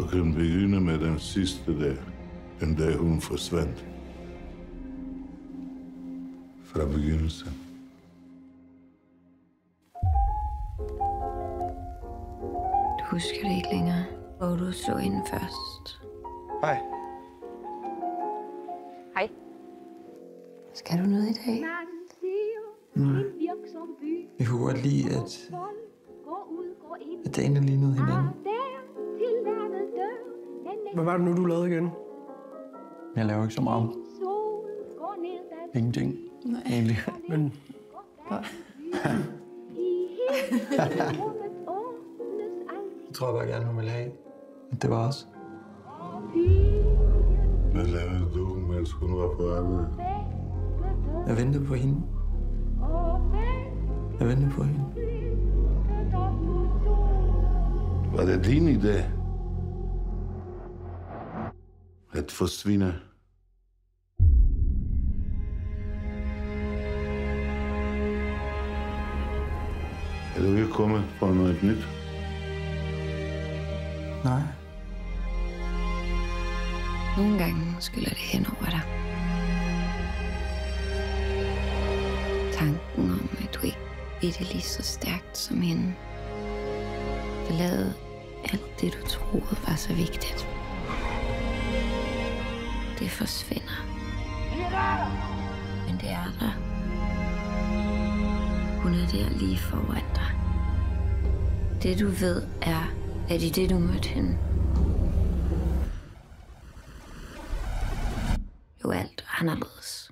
Du kan begynde med den sidste dag. Den dag hun forsvandt. Fra begyndelsen. Du husker det ikke længere, hvor du så hende først. Hej. Hej. Skal du noget i dag? Nej. Jeg kunne godt lide, at dagene lignede hinanden. Hvad var det nu, du lavede igen? Jeg laver ikke så meget. Ingenting. Nej. Egentlig. Men Jeg tror bare gerne, hun ville have, at det var os. Hvad lavede du, mens hun var på arbejde? Jeg ventede på hende. Jeg ventede på hende. Var det din idé? At forsvinde? Er du ikke kommet på noget nyt? Nej. Nogle gange skyller det hen over dig. Tanken om, at du ikke ved det lige så stærkt som hende. Forlade alt det, du troede var så vigtigt. Det forsvinder. Men det er der. Hun er der lige foran dig. Det du ved er, at i det du mødte hende, jo alt anderledes.